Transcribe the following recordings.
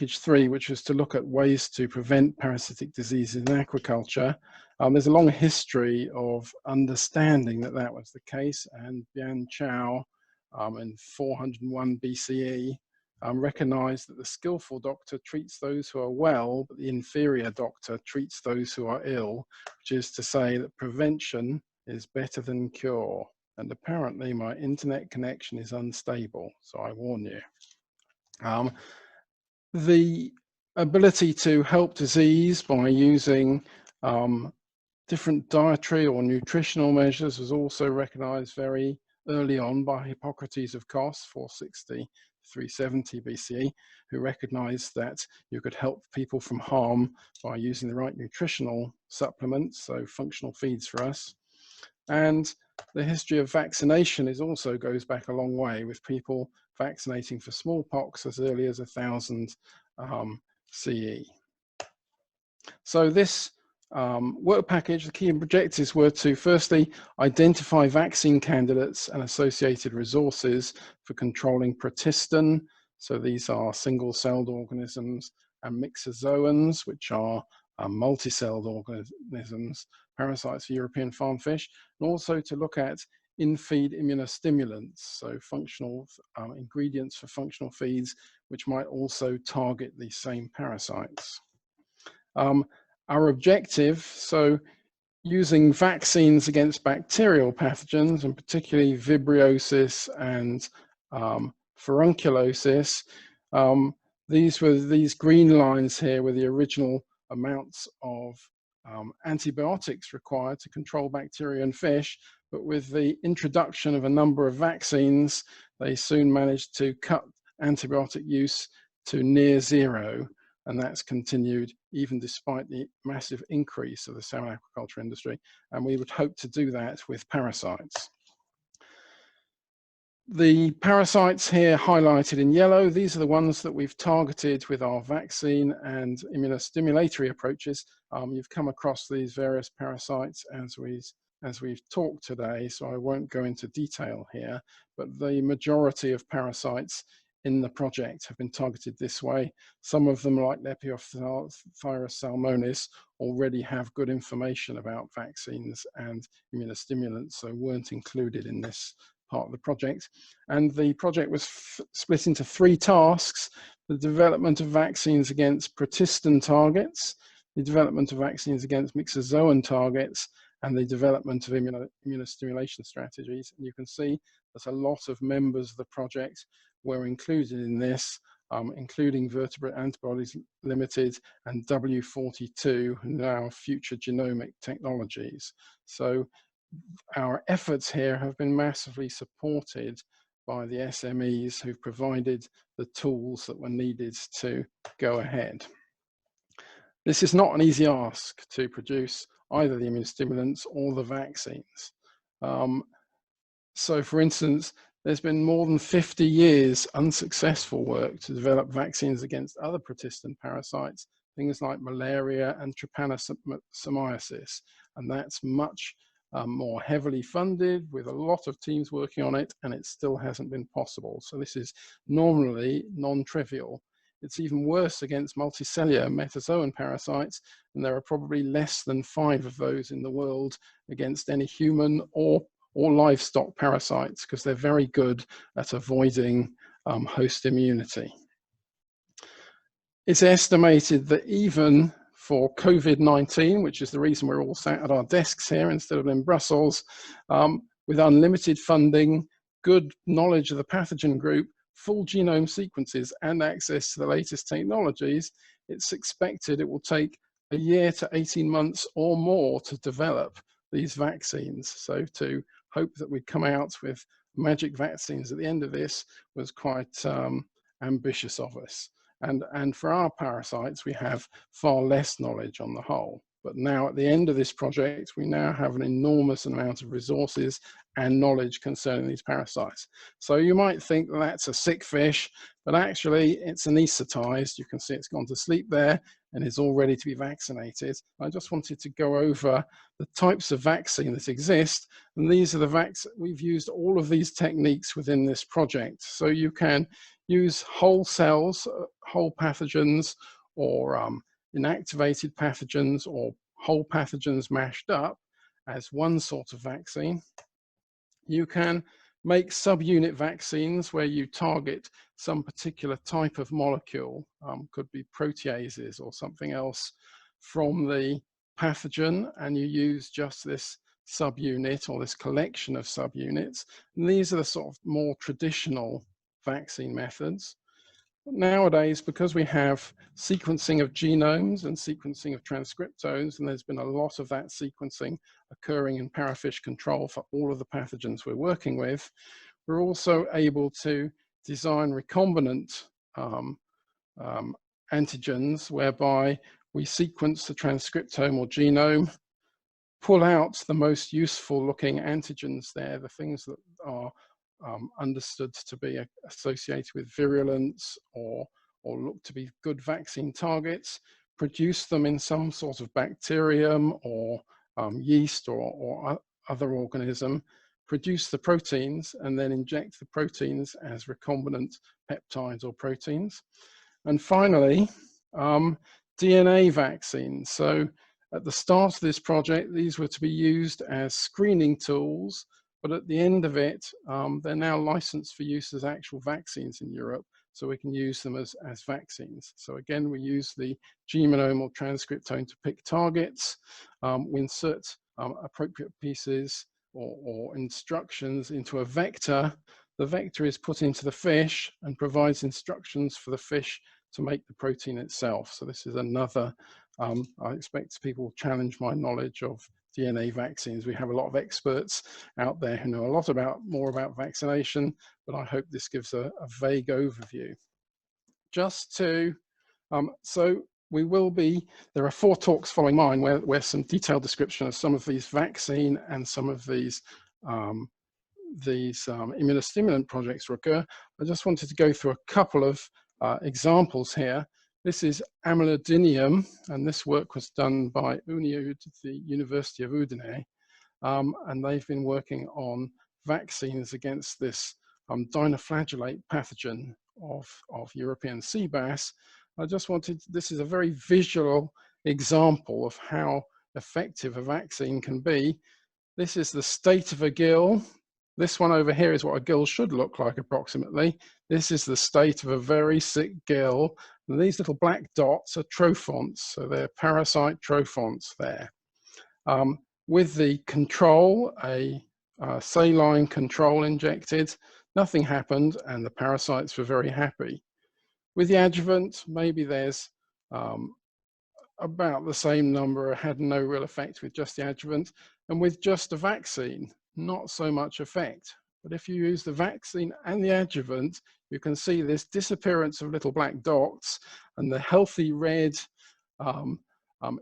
package 3, which was to look at ways to prevent parasitic diseases in aquaculture. There's a long history of understanding that that was the case, and Bian Chao in 401 BCE recognized that the skillful doctor treats those who are well, but the inferior doctor treats those who are ill, which is to say that prevention is better than cure. And apparently my internet connection is unstable, so I warn you. The ability to help disease by using different dietary or nutritional measures was also recognized very early on by Hippocrates of Kos, 460 370 BCE, who recognized that you could help people from harm by using the right nutritional supplements, so functional feeds for us. And the history of vaccination also goes back a long way, with people vaccinating for smallpox as early as 1000 CE. So this work package, the key objectives were to firstly identify vaccine candidates and associated resources for controlling protistan. So these are single-celled organisms, and mixozoans, which are multi-celled organisms, parasites for European farmfish, and also to look at in-feed immunostimulants, so functional ingredients for functional feeds, which might also target these same parasites. Our objective, so using vaccines against bacterial pathogens, and particularly vibriosis and furunculosis, these green lines here were the original amounts of antibiotics required to control bacteria in fish, but with the introduction of a number of vaccines, they soon managed to cut antibiotic use to near zero, and that's continued even despite the massive increase of the salmon aquaculture industry, and we would hope to do that with parasites. The parasites here highlighted in yellow, these are the ones that we've targeted with our vaccine and immunostimulatory approaches. You've come across these various parasites as we've talked today, so I won't go into detail here, but the majority of parasites in the project have been targeted this way. Some of them, like Lepiophthirus salmonis, already have good information about vaccines and immunostimulants, so weren't included in this part of the project. And the project was split into 3 tasks: the development of vaccines against protistan targets, the development of vaccines against mixozoan targets, and the development of immunostimulation strategies. And you can see that a lot of members of the project were included in this, including Vertebrate Antibodies Limited and W42, now Future Genomic Technologies. So our efforts here have been massively supported by the SMEs who've provided the tools that were needed to go ahead. This is not an easy ask to produce either the immunostimulants or the vaccines. So for instance, there's been more than 50 years unsuccessful work to develop vaccines against other protistan parasites, things like malaria and trypanosomiasis, and that's much more heavily funded, with a lot of teams working on it, and it still hasn't been possible. So this is normally non-trivial. It's even worse against multicellular metazoan parasites, and there are probably less than 5 of those in the world against any human or livestock parasites, because they're very good at avoiding host immunity. It's estimated that even for COVID-19, which is the reason we're all sat at our desks here instead of in Brussels, with unlimited funding, good knowledge of the pathogen group, full genome sequences, and access to the latest technologies, it's expected it will take a year to 18 months or more to develop these vaccines. So to hope that we'd come out with magic vaccines at the end of this was quite ambitious of us. And for our parasites, we have far less knowledge on the whole. But now at the end of this project, we now have an enormous amount of resources and knowledge concerning these parasites. So you might think that that's a sick fish, but actually it's anesthetized. You can see it's gone to sleep there and is all ready to be vaccinated. I just wanted to go over the types of vaccine that exist. And these are the vaccines. We've used all of these techniques within this project. So you can use whole cells, whole pathogens, or inactivated pathogens, or whole pathogens mashed up as one sort of vaccine. You can make subunit vaccines where you target some particular type of molecule, could be proteases or something else from the pathogen, and you use just this subunit or this collection of subunits. And these are the sort of more traditional vaccine methods. Nowadays, because we have sequencing of genomes and sequencing of transcriptomes, and there's been a lot of that sequencing occurring in ParaFishControl for all of the pathogens we're working with, we're also able to design recombinant antigens whereby we sequence the transcriptome or genome, pull out the most useful looking antigens there, the things that are understood to be associated with virulence or look to be good vaccine targets, produce them in some sort of bacterium or yeast or other organism, produce the proteins, and then inject the proteins as recombinant peptides or proteins. And finally, DNA vaccines. So at the start of this project, these were to be used as screening tools, but at the end of it, they're now licensed for use as actual vaccines in Europe, so we can use them as vaccines. So again, we use the genome or transcriptome to pick targets. We insert appropriate pieces or instructions into a vector. The vector is put into the fish and provides instructions for the fish to make the protein itself. So this is another, I expect people will challenge my knowledge of DNA vaccines. We have a lot of experts out there who know a lot more about vaccination, but I hope this gives a vague overview. Just to, so we will be, there are 4 talks following mine where some detailed description of some of these vaccine and some of these immunostimulant projects will occur. I just wanted to go through a couple of examples here. This is amylidinium, and this work was done by the University of Udine, and they've been working on vaccines against this dinoflagellate pathogen of European sea bass. I just wanted, this is a very visual example of how effective a vaccine can be. This is the state of a gill. This one over here is what a gill should look like approximately. This is the state of a very sick gill. And these little black dots are trophonts, so they're parasite trophonts there. With the control, a saline control injected, nothing happened and the parasites were very happy. With the adjuvant, maybe there's about the same number, had no real effect with just the adjuvant, and with just a vaccine, not so much effect. But if you use the vaccine and the adjuvant, you can see this disappearance of little black dots, and the healthy red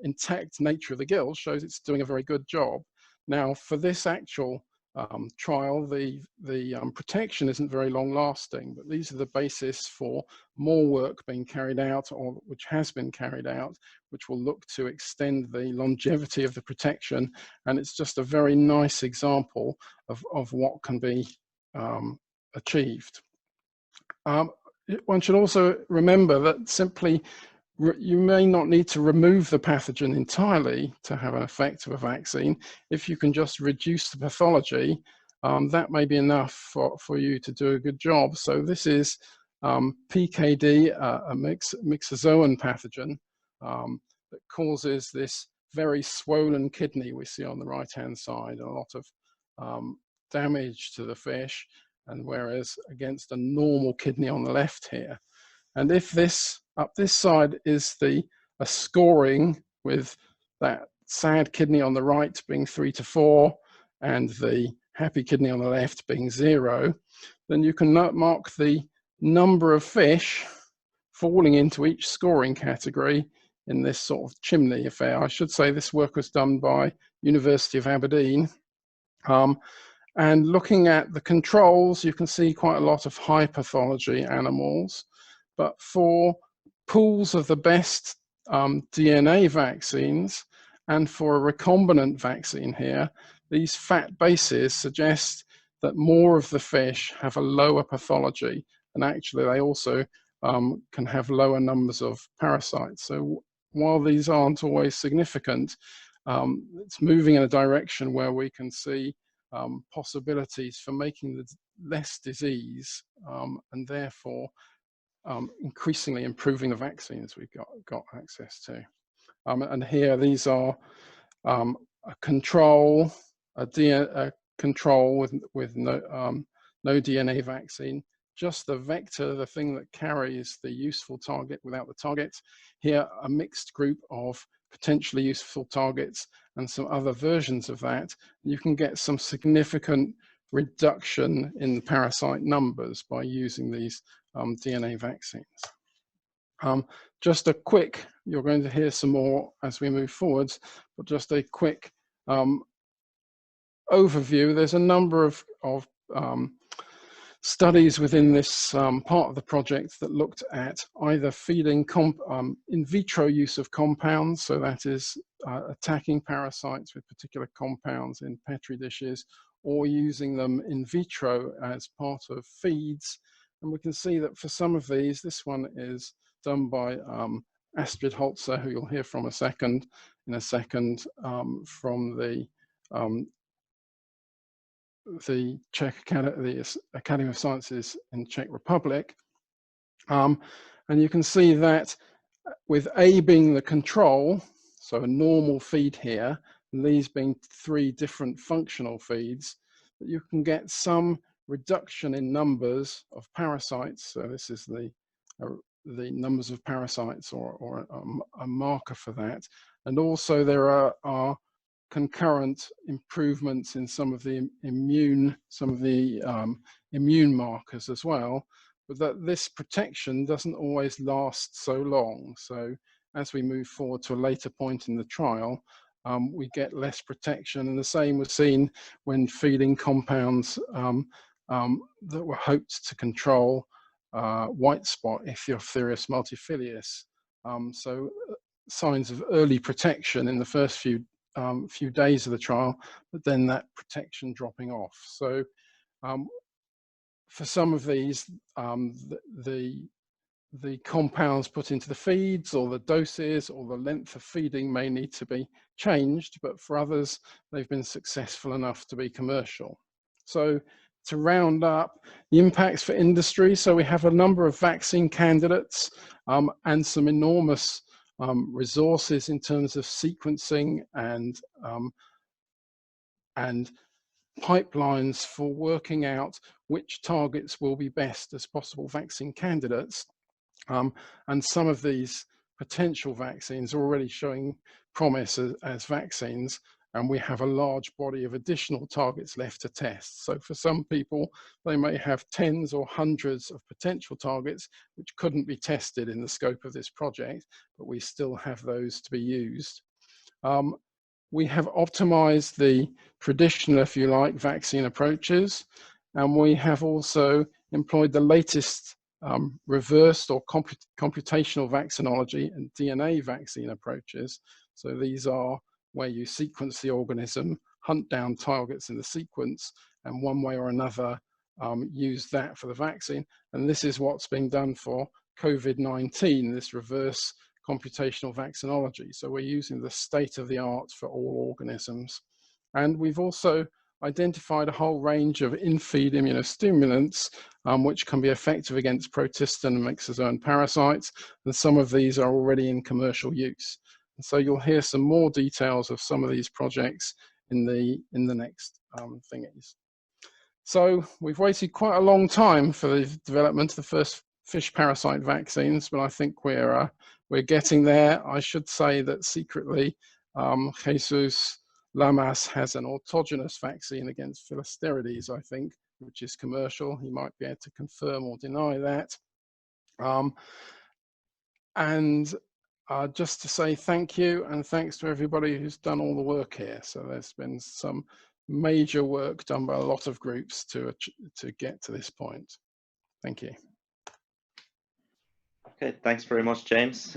intact nature of the gill shows it's doing a very good job. Now, for this actual trial, the protection isn't very long lasting, but these are the basis for more work being carried out, or which has been carried out, which will look to extend the longevity of the protection. And it's just a very nice example of what can be achieved. One should also remember that simply you may not need to remove the pathogen entirely to have an effect of a vaccine. If you can just reduce the pathology, that may be enough for you to do a good job. So this is PKD, a myxozoan pathogen that causes this very swollen kidney we see on the right-hand side, a lot of damage to the fish, and whereas against a normal kidney on the left here. And if this, up this side is a scoring with that sad kidney on the right being 3 to 4 and the happy kidney on the left being 0, then you can mark the number of fish falling into each scoring category in this sort of chimney affair. I should say this work was done by University of Aberdeen. And looking at the controls, you can see quite a lot of high pathology animals. But for pools of the best DNA vaccines, and for a recombinant vaccine here, these fat bases suggest that more of the fish have a lower pathology, and actually they also can have lower numbers of parasites. So while these aren't always significant, it's moving in a direction where we can see possibilities for making less disease and therefore increasingly improving the vaccines we've got access to. And here these are a control, a control with no DNA vaccine, just the vector, the thing that carries the useful target without the target. Here, a mixed group of potentially useful targets and some other versions of that. You can get some significant reduction in parasite numbers by using these DNA vaccines. Just a quick, you're going to hear some more as we move forwards, but just a quick overview. There's a number of studies within this part of the project that looked at either feeding in vitro use of compounds, so that is attacking parasites with particular compounds in Petri dishes, or using them in vitro as part of feeds. And we can see that for some of these, this one is done by Astrid Holzer, who you'll hear from in a second, from the Czech Academy of Sciences in Czech Republic. And you can see that with A being the control, so a normal feed here, and these being 3 different functional feeds, that you can get some reduction in numbers of parasites. So this is the numbers of parasites, or a marker for that. And also there are concurrent improvements in some of the immune markers as well, but that this protection doesn't always last so long. So as we move forward to a later point in the trial, we get less protection, and the same was seen when feeding compounds that were hoped to control white spot Ichthyophthirus multifilius. So signs of early protection in the first few days of the trial, but then that protection dropping off. So for some of these, the compounds put into the feeds, or the doses, or the length of feeding may need to be changed, but for others, they've been successful enough to be commercial. So to round up the impacts for industry, so we have a number of vaccine candidates and some enormous resources in terms of sequencing and pipelines for working out which targets will be best as possible vaccine candidates. And some of these potential vaccines are already showing promise as vaccines, and we have a large body of additional targets left to test. So for some people, they may have tens or hundreds of potential targets which couldn't be tested in the scope of this project, but we still have those to be used. We have optimized the traditional, if you like, vaccine approaches, and we have also employed the latest reversed or computational vaccinology and DNA vaccine approaches. So these are where you sequence the organism, hunt down targets in the sequence, and one way or another use that for the vaccine. And this is what's being done for COVID-19, this reverse computational vaccinology. So we're using the state of the art for all organisms. And we've also identified a whole range of in-feed immunostimulants which can be effective against protistan and myxozoan parasites, and some of these are already in commercial use. And so you'll hear some more details of some of these projects in the next thingies. So we've waited quite a long time for the development of the first fish parasite vaccines, but I think we're getting there. I should say that secretly, Jesus Lamas has an autogenous vaccine against Philisterides, I think, which is commercial. He might be able to confirm or deny that. And Just to say thank you, and thanks to everybody who's done all the work here. So there's been some major work done by a lot of groups to get to this point. Thank you. Okay, thanks very much, James.